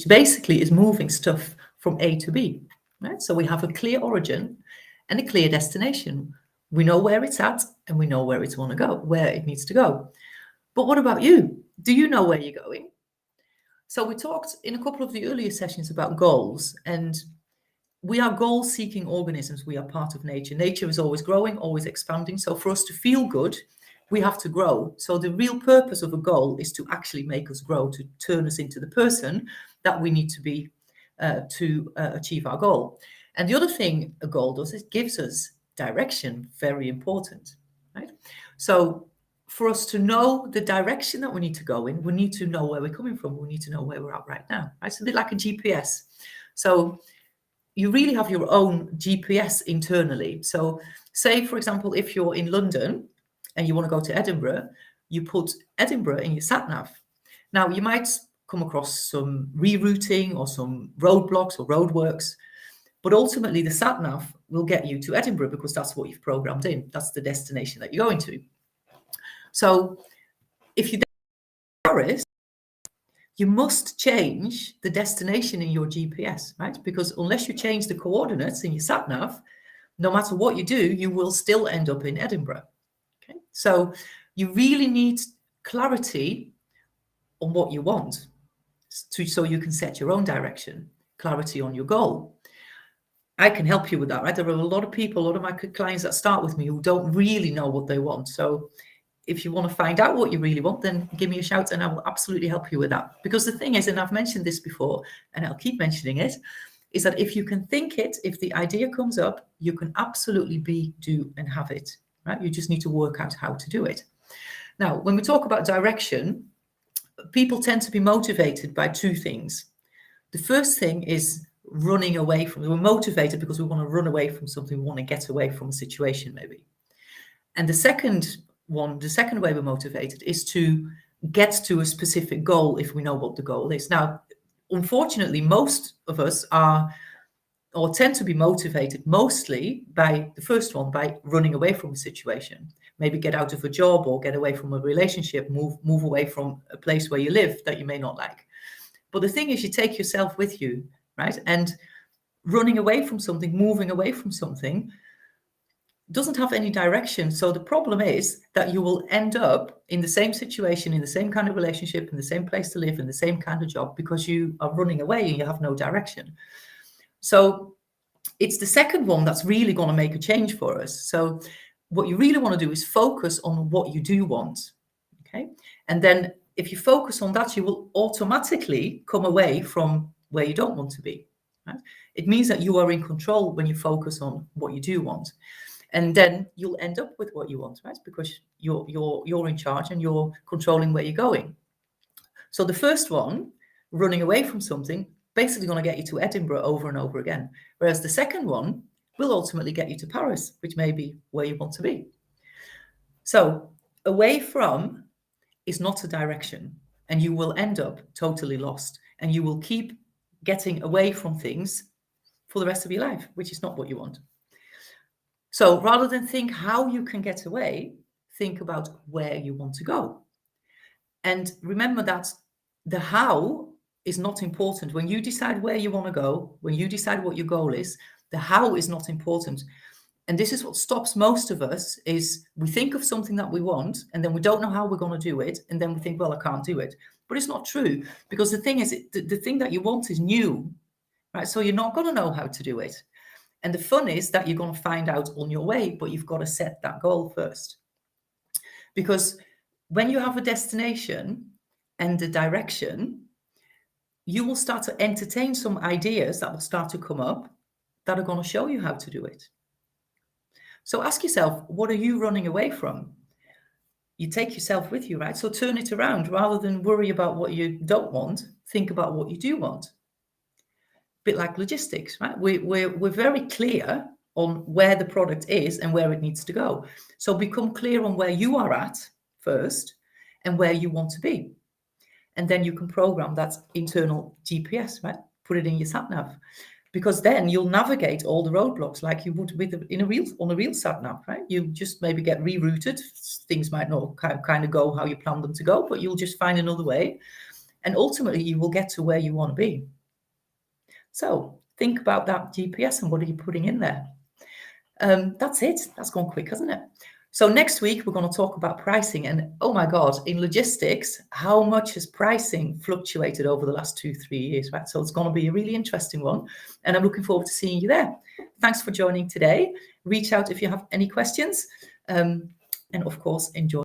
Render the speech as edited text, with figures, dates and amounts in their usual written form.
basically is moving stuff from A to B, right? So we have a clear origin and a clear destination. We know where it's at and we know where it needs to go. But what about you? Do you know where you're going? So we talked in a couple of the earlier sessions about goals, and we are goal-seeking organisms. We are part of nature. Nature is always growing, always expanding. So for us to feel good, we have to grow. So the real purpose of a goal is to actually make us grow, to turn us into the person that we need to be to achieve our goal. And the other thing a goal does is gives us direction, very important, right? So for us to know the direction that we need to go in, we need to know where we're coming from. We need to know where we're at right now, right? It's a bit like a GPS. So you really have your own GPS internally. So say, for example, if you're in London and you want to go to Edinburgh, you put Edinburgh in your sat-nav. Now, you might come across some rerouting or some roadblocks or roadworks, but ultimately the sat-nav will get you to Edinburgh because that's what you've programmed in. That's the destination that you're going to. So if you're in Paris, you must change the destination in your GPS, right? Because unless you change the coordinates in your sat-nav, no matter what you do, you will still end up in Edinburgh. Okay? So you really need clarity on what you want so you can set your own direction, clarity on your goal. I can help you with that, right? There are a lot of people, a lot of my clients that start with me who don't really know what they want. So if you want to find out what you really want, then give me a shout and I will absolutely help you with that. Because the thing is, and I've mentioned this before, and I'll keep mentioning it, is that if you can think it, if the idea comes up, you can absolutely be, do, and have it, right? You just need to work out how to do it. Now, when we talk about direction, people tend to be motivated by two things. The first thing is running away from, we're motivated because we want to run away from something, we want to get away from a situation maybe. And the second way we're motivated is to get to a specific goal if we know what the goal is. Now, unfortunately, most of us are or tend to be motivated mostly by the first one, by running away from a situation. Maybe get out of a job or get away from a relationship, move away from a place where you live that you may not like. But the thing is, you take yourself with you, right? And running away from something, moving away from something, doesn't have any direction. So the problem is that you will end up in the same situation, in the same kind of relationship, in the same place to live, in the same kind of job, because you are running away and you have no direction. So it's the second one that's really going to make a change for us. So what you really want to do is focus on what you do want, okay? And then if you focus on that, you will automatically come away from where you don't want to be, right? It means that you are in control when you focus on what you do want. And then you'll end up with what you want, right? Because you're in charge and you're controlling where you're going. So the first one, running away from something, basically going to get you to Edinburgh over and over again. Whereas the second one will ultimately get you to Paris, which may be where you want to be. So away from is not a direction, and you will end up totally lost, and you will keep getting away from things for the rest of your life, which is not what you want. So rather than think how you can get away, think about where you want to go. And remember that the how is not important. When you decide where you want to go, when you decide what your goal is, the how is not important. And this is what stops most of us, is we think of something that we want, and then we don't know how we're going to do it. And then we think, well, I can't do it. But it's not true, because the thing is, the thing that you want is new, right? So you're not going to know how to do it. And the fun is that you're going to find out on your way, but you've got to set that goal first. Because when you have a destination and a direction, you will start to entertain some ideas that will start to come up that are going to show you how to do it. So ask yourself, what are you running away from? You take yourself with you, right? So turn it around. Rather than worry about what you don't want, think about what you do want. Bit like logistics, right? We're very clear on where the product is and where it needs to go. So become clear on where you are at first and where you want to be. And then you can program that internal GPS, right? Put it in your sat-nav. Because then you'll navigate all the roadblocks like you would on a real sat-nav, right? You just maybe get rerouted. Things might not kind of go how you plan them to go, but you'll just find another way. and ultimately you will get to where you want to be. So think about that GPS and what are you putting in there? That's it. That's gone quick, hasn't it? So next week, we're going to talk about pricing. And oh my God, in logistics, how much has pricing fluctuated over the last 2-3 years, right? So it's going to be a really interesting one. And I'm looking forward to seeing you there. Thanks for joining today. Reach out if you have any questions. And of course, enjoy.